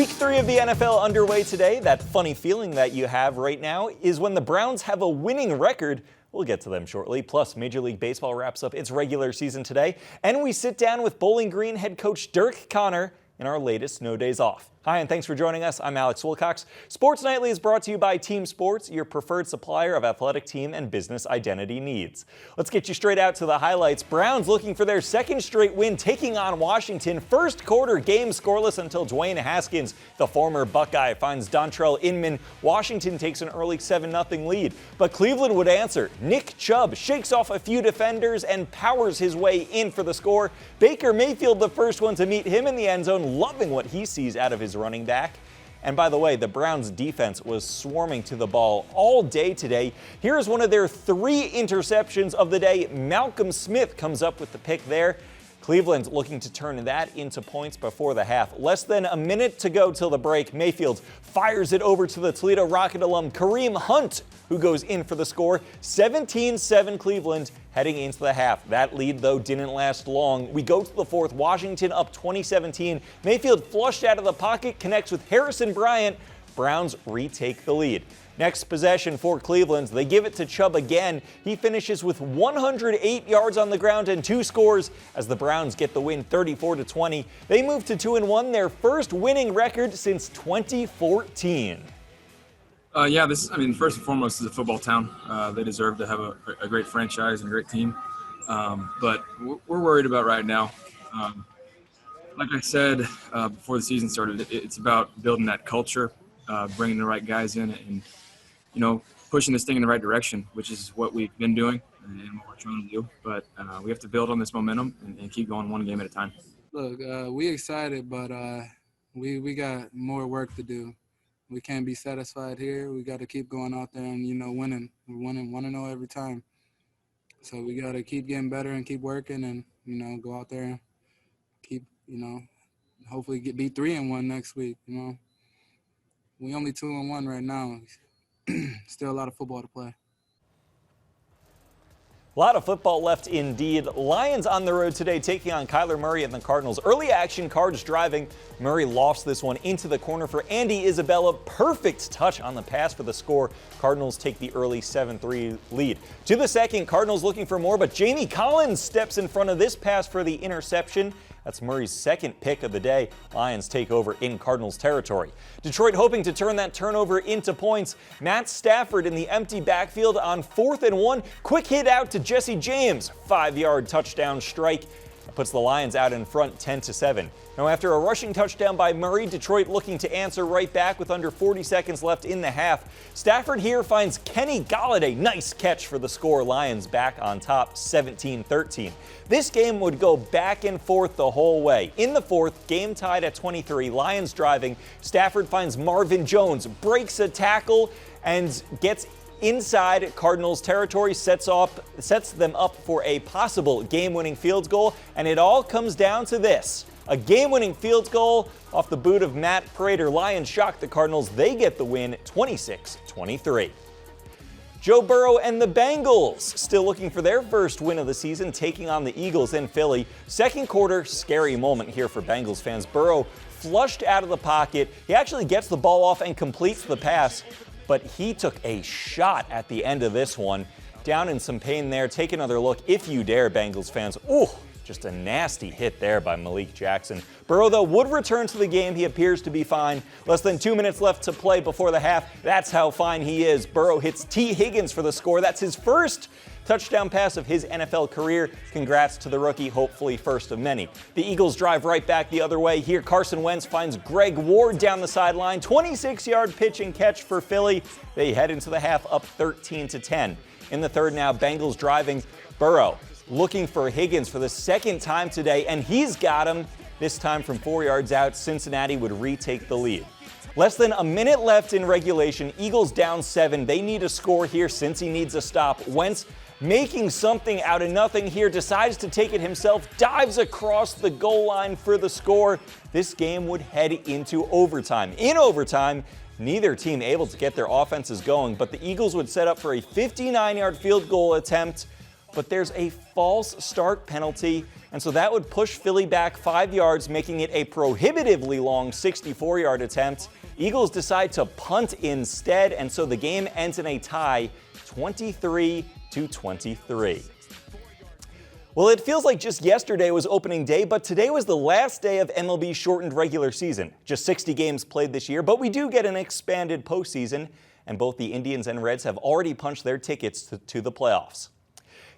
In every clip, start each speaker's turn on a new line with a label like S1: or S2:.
S1: Week 3 of the NFL underway today. That funny feeling that you have right now is when the Browns have a winning record. We'll get to them shortly. Plus, Major League Baseball wraps up its regular season today. And we sit down with Bowling Green head coach Dirk Connor in our latest No Days Off. Hi, and thanks for joining us. I'm Alex Wilcox. Sports Nightly is brought to you by Team Sports, your preferred supplier of athletic team and business identity needs. Let's get you straight out to the highlights. Browns looking for their second straight win, taking on Washington. First quarter game scoreless until Dwayne Haskins, the former Buckeye, finds Dontrell Inman. Washington takes an early 7-0 lead. But Cleveland would answer. Nick Chubb shakes off a few defenders and powers his way in for the score. Baker Mayfield, the first one to meet him in the end zone, loving what he sees out of his running back. And by the way, the Browns defense was swarming to the ball all day today. Here's one of their 3 interceptions of the day. Malcolm Smith comes up with the pick there. Cleveland looking to turn that into points before the half. Less than a minute to go till the break. Mayfield fires it over to the Toledo Rocket alum Kareem Hunt, who goes in for the score. 17-7 Cleveland heading into the half. That lead, though, didn't last long. We go to the fourth. Washington up 20-17. Mayfield flushed out of the pocket, connects with Harrison Bryant. Browns retake the lead. Next possession for Cleveland. They give it to Chubb again. He finishes with 108 yards on the ground and 2 scores as the Browns get the win 34-20. They move to 2-1, their first winning record since 2014.
S2: First and foremost, is a football town. They deserve to have a great franchise and a great team. But we're worried about right now. Like I said before the season started, it's about building that culture, bringing the right guys in, and pushing this thing in the right direction, which is what we've been doing and what we're trying to do. But we have to build on this momentum and keep going one game at a time.
S3: Look, we excited, but we got more work to do. We can't be satisfied here. We got to keep going out there and, winning. We're winning 1-0 every time. So we got to keep getting better and keep working and, go out there and keep, hopefully be 3-1 next week, We only 2-1 right now. Still a lot of football to play.
S1: A lot of football left indeed. Lions on the road today taking on Kyler Murray and the Cardinals. Early action, Cards driving. Murray lofts this one into the corner for Andy Isabella. Perfect touch on the pass for the score. Cardinals take the early 7-3 lead. To the second, Cardinals looking for more, but Jamie Collins steps in front of this pass for the interception. That's Murray's second pick of the day. Lions take over in Cardinals territory. Detroit hoping to turn that turnover into points. Matt Stafford in the empty backfield on 4th and 1. Quick hit out to Jesse James. 5-yard touchdown strike. That puts the Lions out in front 10-7. Now after a rushing touchdown by Murray, Detroit looking to answer right back with under 40 seconds left in the half. Stafford here finds Kenny Golladay. Nice catch for the score. Lions back on top 17-13. This game would go back and forth the whole way. In the fourth, game tied at 23, Lions driving. Stafford finds Marvin Jones, breaks a tackle, and gets inside Cardinals territory, sets them up for a possible game-winning field goal, and it all comes down to this. A game-winning field goal off the boot of Matt Prater. Lions shock the Cardinals. They get the win 26-23. Joe Burrow and the Bengals still looking for their first win of the season, taking on the Eagles in Philly. Second quarter, scary moment here for Bengals fans. Burrow flushed out of the pocket. He actually gets the ball off and completes the pass, but he took a shot at the end of this one. Down in some pain there. Take another look if you dare, Bengals fans. Ooh, just a nasty hit there by Malik Jackson. Burrow, though, would return to the game. He appears to be fine. Less than 2 minutes left to play before the half. That's how fine he is. Burrow hits T. Higgins for the score. That's his first touchdown pass of his NFL career. Congrats to the rookie, hopefully first of many. The Eagles drive right back the other way. Here, Carson Wentz finds Greg Ward down the sideline. 26-yard pitch and catch for Philly. They head into the half up 13-10. In the third now, Bengals driving. Burrow looking for Higgins for the second time today, and he's got him. This time from 4 yards out, Cincinnati would retake the lead. Less than a minute left in regulation. Eagles down 7. They need a score here since he needs a stop. Wentz making something out of nothing here, decides to take it himself, dives across the goal line for the score. This game would head into overtime. In overtime, neither team able to get their offenses going, but the Eagles would set up for a 59-yard field goal attempt. but there's a false start penalty, and so that would push Philly back 5 yards, making it a prohibitively long 64-yard attempt. Eagles decide to punt instead, and so the game ends in a tie, 23-23. Well, it feels like just yesterday was opening day, but today was the last day of MLB's shortened regular season. Just 60 games played this year, but we do get an expanded postseason, and both the Indians and Reds have already punched their tickets to the playoffs.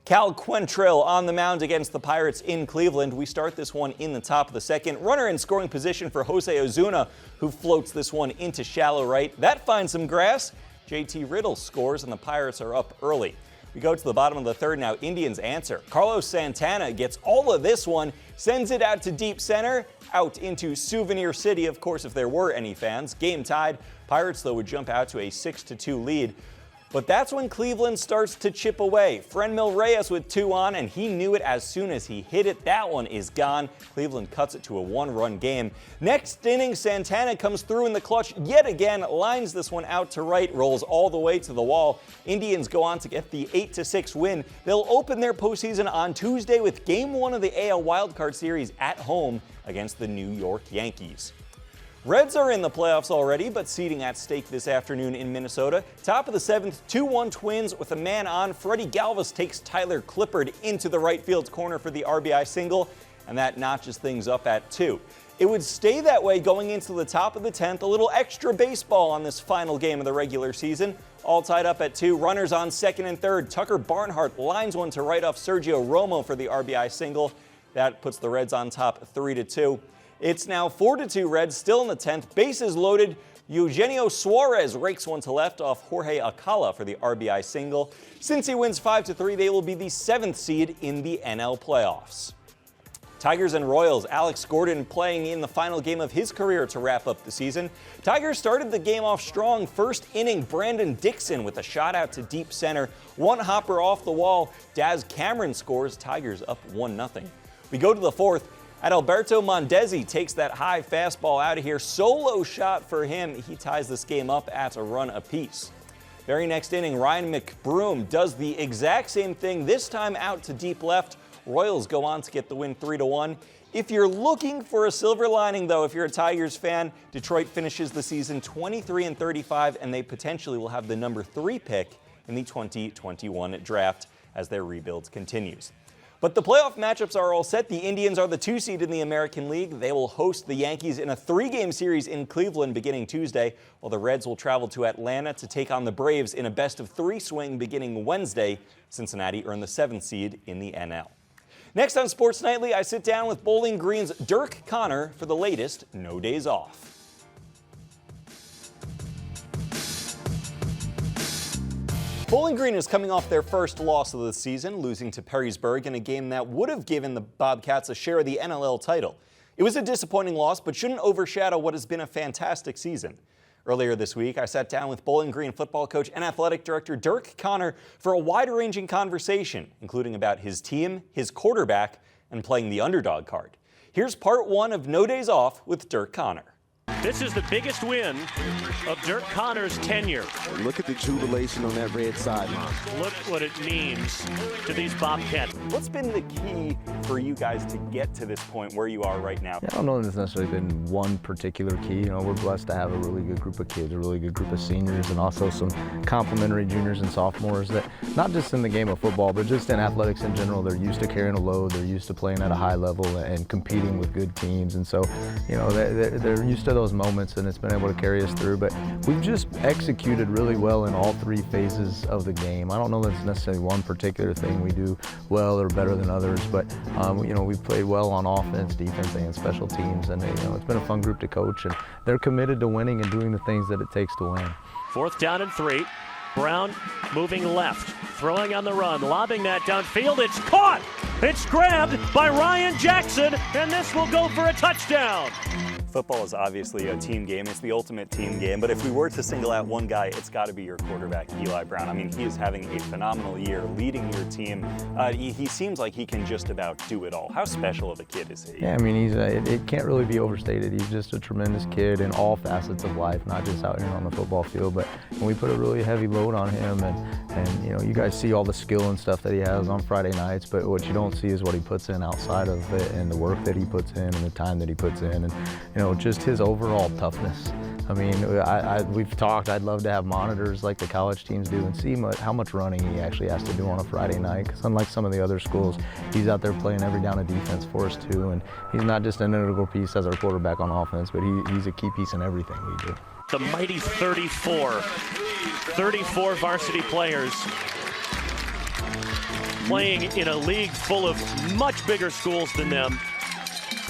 S1: Cal Quantrill on the mound against the Pirates in Cleveland. We start this one in the top of the second. Runner in scoring position for Jose Ozuna, who floats this one into shallow right. That finds some grass. JT Riddle scores, and the Pirates are up early. We go to the bottom of the third now. Indians answer. Carlos Santana gets all of this one, sends it out to deep center, out into Souvenir City, of course, if there were any fans. Game tied. Pirates, though, would jump out to a 6-2 lead. But that's when Cleveland starts to chip away. Frenmil Reyes with 2 on, and he knew it as soon as he hit it. That one is gone. Cleveland cuts it to a 1-run game. Next inning, Santana comes through in the clutch yet again, lines this one out to right, rolls all the way to the wall. Indians go on to get the 8-6 win. They'll open their postseason on Tuesday with Game 1 of the AL Wildcard Series at home against the New York Yankees. Reds are in the playoffs already, but seeding at stake this afternoon in Minnesota. Top of the 7th, 2-1 Twins with a man on. Freddie Galvis takes Tyler Clippard into the right field corner for the RBI single, and that notches things up at 2. It would stay that way going into the top of the 10th. A little extra baseball on this final game of the regular season. All tied up at 2. Runners on second and third. Tucker Barnhart lines one to right off Sergio Romo for the RBI single. That puts the Reds on top 3-2. It's now 4-2 Reds, still in the 10th. Bases loaded. Eugenio Suarez rakes one to left off Jorge Alcala for the RBI single. Since he wins 5-3, they will be the 7th seed in the NL playoffs. Tigers and Royals. Alex Gordon playing in the final game of his career to wrap up the season. Tigers started the game off strong. First inning, Brandon Dixon with a shot out to deep center. One hopper off the wall. Daz Cameron scores. Tigers up 1-0. We go to the 4th. Adalberto Mondesi takes that high fastball out of here. Solo shot for him. He ties this game up at a run apiece. Very next inning, Ryan McBroom does the exact same thing, this time out to deep left. Royals go on to get the win 3-1. If you're looking for a silver lining, though, if you're a Tigers fan, Detroit finishes the season 23-35, and they potentially will have the number 3 pick in the 2021 draft as their rebuild continues. But the playoff matchups are all set. The Indians are the 2 seed in the American League. They will host the Yankees in a 3-game series in Cleveland beginning Tuesday, while the Reds will travel to Atlanta to take on the Braves in a best-of-3 swing beginning Wednesday. Cincinnati earned the 7th seed in the NL. Next on Sports Nightly, I sit down with Bowling Green's Dirk Connor for the latest No Days Off. Bowling Green is coming off their first loss of the season, losing to Perrysburg in a game that would have given the Bobcats a share of the NLL title. It was a disappointing loss, but shouldn't overshadow what has been a fantastic season. Earlier this week, I sat down with Bowling Green football coach and athletic director Dirk Connor for a wide-ranging conversation, including about his team, his quarterback, and playing the underdog card. Here's part 1 of No Days Off with Dirk Connor.
S4: This is the biggest win of Dirk Connor's tenure.
S5: Look at the jubilation on that red sideline.
S4: Look what it means to these Bobcats.
S1: What's been the key for you guys to get to this point where you are right now?
S6: I don't know that there's necessarily been one particular key. You know, we're blessed to have a really good group of kids, a really good group of seniors, and also some complimentary juniors and sophomores that, not just in the game of football, but just in athletics in general, they're used to carrying a load, they're used to playing at a high level and competing with good teams. And so, you know, they're used to those moments, and it's been able to carry us through. But we've just executed really well in all 3 phases of the game. I don't know that it's necessarily one particular thing we do well or better than others, but you know, we've played well on offense, defense, and special teams, and you know, it's been a fun group to coach, and they're committed to winning and doing the things that it takes to win.
S4: 4th down and 3. Brown moving left, throwing on the run, lobbing that downfield. It's caught! It's grabbed by Ryan Jackson, and this will go for a touchdown.
S1: Football is obviously a team game. It's the ultimate team game. But if we were to single out one guy, it's got to be your quarterback, Eli Brown. I mean, he is having a phenomenal year leading your team. He seems like he can just about do it all. How special of a kid is he?
S6: Yeah, I mean, it can't really be overstated. He's just a tremendous kid in all facets of life, not just out here on the football field. But we put a really heavy load on him, and you know, you guys see all the skill and stuff that he has on Friday nights, but what you don't see is what he puts in outside of it, and the work that he puts in, and the time that he puts in, and you know, just his overall toughness. I mean, we've talked, I'd love to have monitors like the college teams do and see how much running he actually has to do on a Friday night, because unlike some of the other schools, he's out there playing every down of defense for us too, and he's not just an integral piece as our quarterback on offense, but he's a key piece in everything we do.
S4: The mighty 34 varsity players playing in a league full of much bigger schools than them.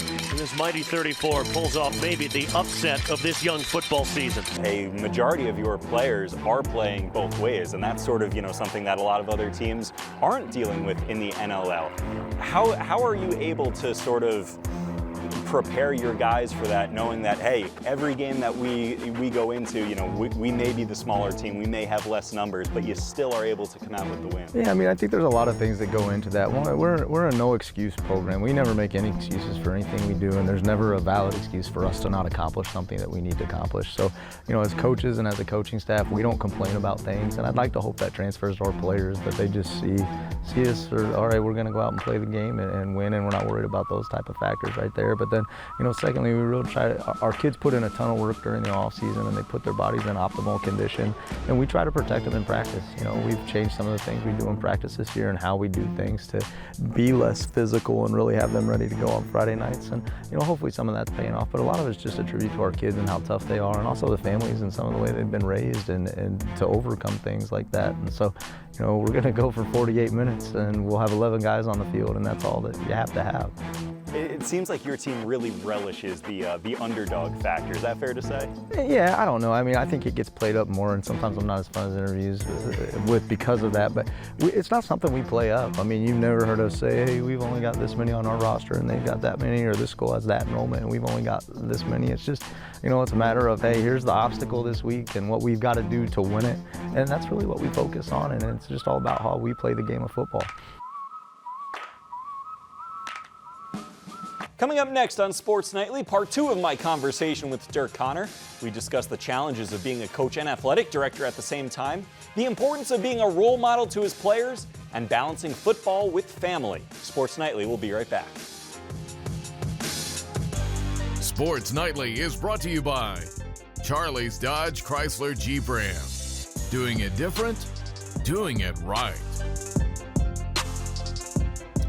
S4: And this mighty 34 pulls off maybe the upset of this young football season.
S1: A majority of your players are playing both ways, and that's sort of, you know, something that a lot of other teams aren't dealing with in the NLL. How are you able to sort of prepare your guys for that, knowing that, hey, every game that we go into, you know, we may be the smaller team, we may have less numbers, but you still are able to come out with the win?
S6: Yeah, I mean, I think there's a lot of things that go into that. We're a no excuse program. We never make any excuses for anything we do, and there's never a valid excuse for us to not accomplish something that we need to accomplish. So, you know, as coaches and as a coaching staff, we don't complain about things, and I'd like to hope that transfers to our players, that they just see us for, all right, we're going to go out and play the game and win, and we're not worried about those type of factors right there. But then, you know, secondly, we really try to, our kids put in a ton of work during the off season, and they put their bodies in optimal condition, and we try to protect them in practice. You know, we've changed some of the things we do in practice this year and how we do things to be less physical and really have them ready to go on Friday nights. And, you know, hopefully some of that's paying off, but a lot of it's just a tribute to our kids and how tough they are, and also the families and some of the way they've been raised and to overcome things like that. And so, you know, we're going to go for 48 minutes, and we'll have 11 guys on the field, and that's all that you have to have.
S1: It seems like your team really relishes the underdog factor. Is that fair to say?
S6: Yeah, I don't know. I mean, I think it gets played up more, and sometimes I'm not as fun as interviews with because of that. But it's not something we play up. I mean, you've never heard us say, hey, we've only got this many on our roster, and they've got that many, or this school has that enrollment, and we've only got this many. It's just, you know, it's a matter of, hey, here's the obstacle this week and what we've got to do to win it. And that's really what we focus on, and it's just all about how we play the game of football.
S1: Coming up next on Sports Nightly, part 2 of my conversation with Dirk Connor. We discuss the challenges of being a coach and athletic director at the same time, the importance of being a role model to his players, and balancing football with family. Sports Nightly will be right back.
S7: Sports Nightly is brought to you by Charlie's Dodge Chrysler Jeep Ram. Doing it different, doing it right.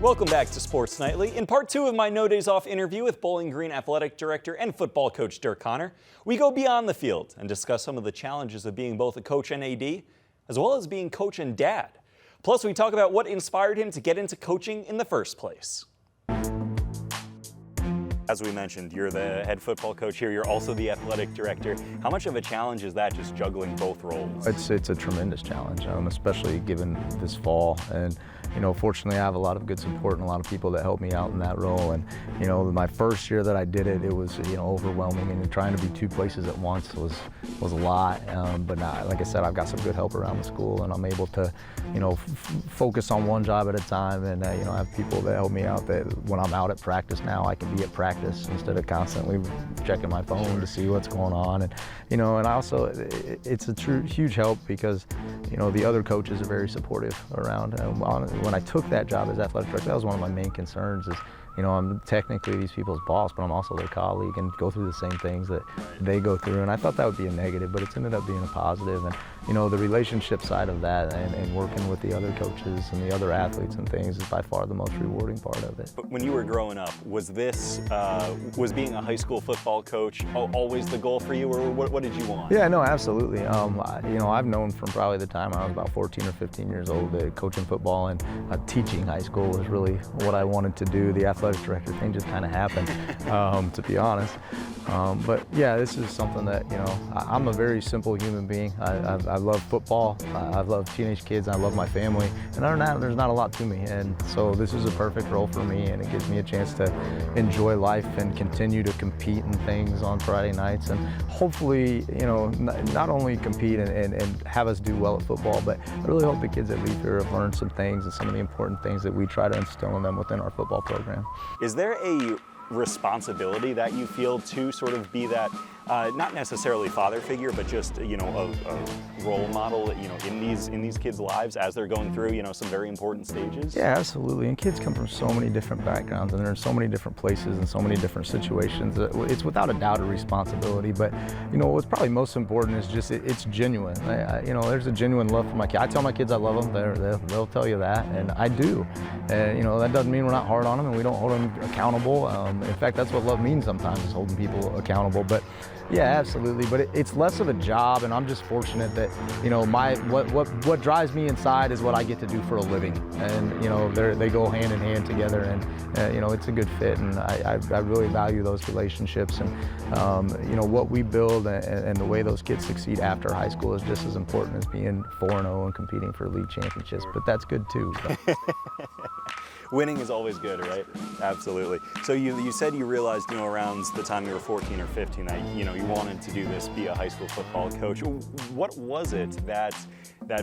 S1: Welcome back to Sports Nightly. In part 2 of my No Days Off interview with Bowling Green athletic director and football coach Dirk Connor, we go beyond the field and discuss some of the challenges of being both a coach and AD, as well as being coach and dad. Plus, we talk about what inspired him to get into coaching in the first place. As we mentioned, you're the head football coach here. You're also the athletic director. How much of a challenge is that, just juggling both roles?
S6: It's a tremendous challenge, especially given this fall. And, you know, fortunately, I have a lot of good support and a lot of people that help me out in that role. And, you know, my first year that I did it, it was, you know, overwhelming. And trying to be 2 places at once was a lot. But now, like I said, I've got some good help around the school, and I'm able to, you know, focus on one job at a time. And, you know, I have people that help me out, that when I'm out at practice now, I can be at practice instead of constantly checking my phone to see what's going on. And, you know, and also it's a huge help because, you know, the other coaches are very supportive around. When I took that job as athletic director, that was one of my main concerns is, you know, I'm technically these people's boss, but I'm also their colleague and go through the same things that they go through. And I thought that would be a negative, but it's ended up being a positive. And, you know, the relationship side of that and working with the other coaches and the other athletes and things is by far the most rewarding part of it.
S1: But when you were growing up, was being a high school football coach always the goal for you, or what did you want?
S6: Yeah, no, absolutely. You know, I've known from probably the time I was about 14 or 15 years old that coaching football and teaching high school was really what I wanted to do. The athletic director thing just kind of happened, to be honest. But yeah, this is something that, you know, I'm a very simple human being. I love football, I love teenage kids, I love my family, and other than that, there's not a lot to me. And so this is a perfect role for me, and it gives me a chance to enjoy life and continue to compete in things on Friday nights, and hopefully, you know, not only compete and have us do well at football, but I really hope the kids that leave here have learned some things and some of the important things that we try to instill in them within our football program.
S1: Is there a responsibility that you feel to sort of be that, not necessarily father figure, but just, you know, a role model, you know, in these kids' lives as they're going through, you know, some very important stages?
S6: Yeah, absolutely. And kids come from so many different backgrounds, and they're in so many different places and so many different situations. It's without a doubt a responsibility, but, you know, what's probably most important is just it's genuine. You know, there's a genuine love for my kids. I tell my kids I love them. They'll tell you that, and I do. And, you know, that doesn't mean we're not hard on them and we don't hold them accountable. In fact, that's what love means sometimes, is holding people accountable. But yeah, absolutely. But it's less of a job, and I'm just fortunate that, you know, what drives me inside is what I get to do for a living. And, you know, they go hand in hand together, and you know, it's a good fit. And I really value those relationships, and you know, what we build and the way those kids succeed after high school is just as important as being 4-0 and competing for league championships. But that's good too.
S1: Winning is always good, right? Absolutely. So you said you realized, you know, around the time you were 14 or 15 that, you know, you wanted to do this, be a high school football coach. What was it that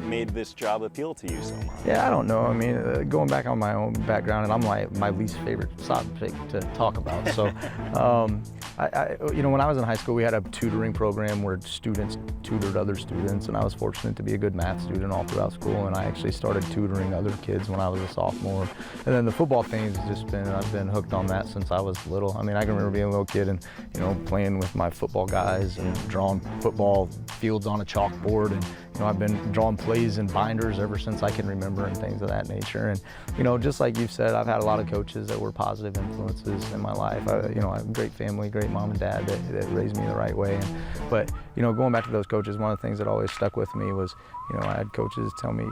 S1: made this job appeal to you so much?
S6: Yeah, I don't know. I mean, going back on my own background, and I'm my least favorite subject to talk about. So, you know, when I was in high school, we had a tutoring program where students tutored other students, and I was fortunate to be a good math student all throughout school, and I actually started tutoring other kids when I was a sophomore. And then the football thing has just been, I've been hooked on that since I was little. I mean, I can remember being a little kid and, you know, playing with my football guys and drawing football fields on a chalkboard, and, you know, I've been drawing plays in binders ever since I can remember and things of that nature. And, you know, just like you've said, I've had a lot of coaches that were positive influences in my life. You know, I have a great family, great mom and dad that raised me the right way. But, you know, going back to those coaches, one of the things that always stuck with me was, you know, I had coaches tell me,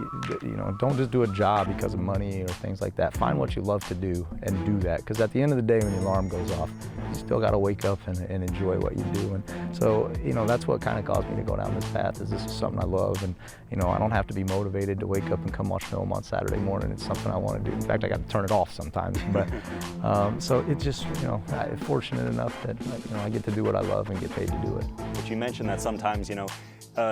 S6: you know, don't just do a job because of money or things like that. Find what you love to do and do that. Because at the end of the day, when the alarm goes off, you still got to wake up and enjoy what you do. And so, you know, that's what kind of caused me to go down this path, is this is something I love. And, you know, I don't have to be motivated to wake up and come watch film on Saturday morning. It's something I want to do. In fact, I got to turn it off sometimes. But so it's just, you know, I'm fortunate enough that, you know, I get to do what I love and get paid to do it.
S1: But you mentioned that sometimes, you know,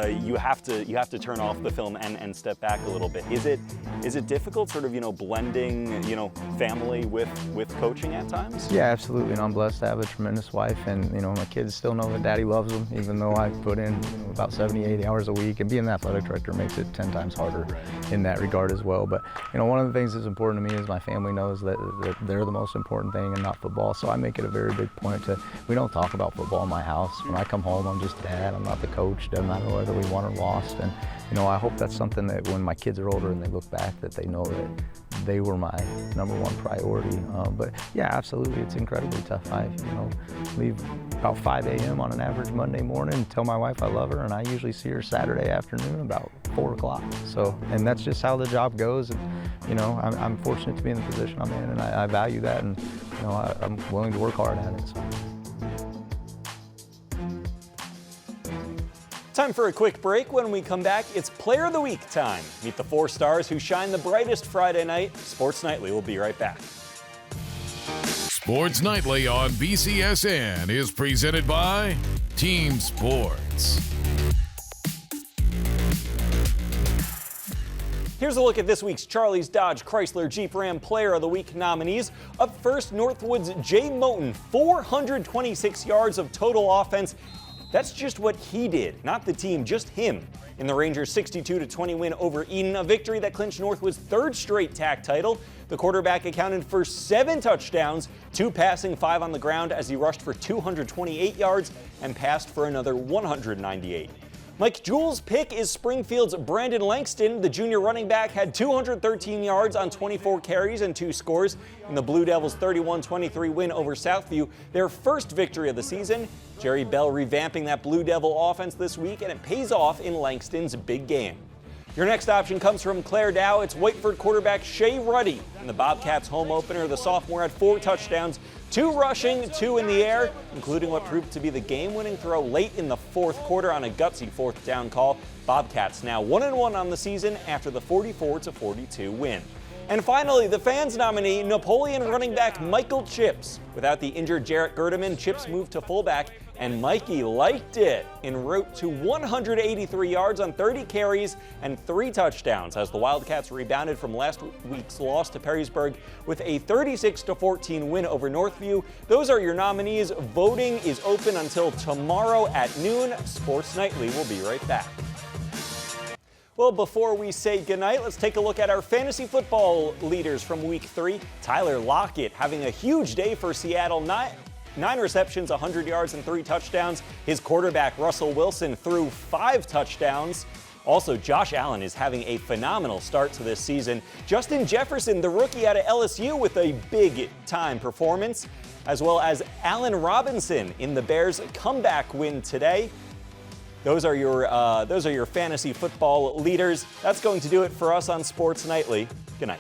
S1: you have to turn off the film and step back a little bit. Is it difficult, sort of, you know, blending, you know, family with coaching at times?
S6: Yeah, absolutely. And I'm blessed to have a tremendous wife, and, you know, my kids still know that Daddy loves them, even though I put in, you know, about 70, 80 hours a week. And being an athletic director makes it 10 times harder in that regard as well. But, you know, one of the things that's important to me is my family knows that they're the most important thing and not football. So I make it a very big point to, we don't talk about football in my house. When I come home, I'm just dad. I'm not the coach. Doesn't matter whether we won or lost. And, you know, I hope that's something that when my kids are older and they look back, that they know that they were my #1 priority. But yeah, absolutely, it's incredibly tough. I, you know, leave about 5 a.m. on an average Monday morning and tell my wife I love her, and I usually see her Saturday afternoon about 4 o'clock. So, and that's just how the job goes. And, you know, I'm fortunate to be in the position I'm in, and I value that, and, you know, I'm willing to work hard at it. So.
S1: Time for a quick break. When we come back, it's Player of the Week time. Meet the 4 stars who shine the brightest Friday night. Sports Nightly will be right back.
S7: Sports Nightly on BCSN is presented by Team Sports.
S1: Here's a look at this week's Charlie's Dodge Chrysler Jeep Ram Player of the Week nominees. Up first, Northwood's Jay Moten, 426 yards of total offense. That's just what he did, not the team, just him. In the Rangers' 62-20 win over Eden, a victory that clinched Northwood's 3rd straight TAC title. The quarterback accounted for 7 touchdowns, 2 passing, 5 on the ground, as he rushed for 228 yards and passed for another 198. Mike Jewell's pick is Springfield's Brandon Langston. The junior running back had 213 yards on 24 carries and 2 scores in the Blue Devils' 31-23 win over Southview, their first victory of the season. Jerry Bell revamping that Blue Devil offense this week, and it pays off in Langston's big game. Your next option comes from Claire Dow. It's Whiteford quarterback Shea Ruddy. In the Bobcats home opener, the sophomore had 4 touchdowns, 2 rushing, 2 in the air, including what proved to be the game-winning throw late in the 4th quarter on a gutsy 4th down call. Bobcats now 1-1 on the season after the 44-42 win. And finally, the fans nominee, Napoleon running back Michael Chips. Without the injured Jarrett Gerdeman, Chips moved to fullback, and Mikey liked it en route to 183 yards on 30 carries and 3 touchdowns as the Wildcats rebounded from last week's loss to Perrysburg with a 36-14 win over Northview. Those are your nominees. Voting is open until tomorrow at noon. Sports Nightly will be right back. Well, before we say goodnight, let's take a look at our fantasy football leaders from Week 3. Tyler Lockett having a huge day for Seattle. 9 receptions, 100 yards, and 3 touchdowns. His quarterback, Russell Wilson, threw 5 touchdowns. Also, Josh Allen is having a phenomenal start to this season. Justin Jefferson, the rookie out of LSU, with a big-time performance, as well as Allen Robinson in the Bears' comeback win today. Those are your fantasy football leaders. That's going to do it for us on Sports Nightly. Good night.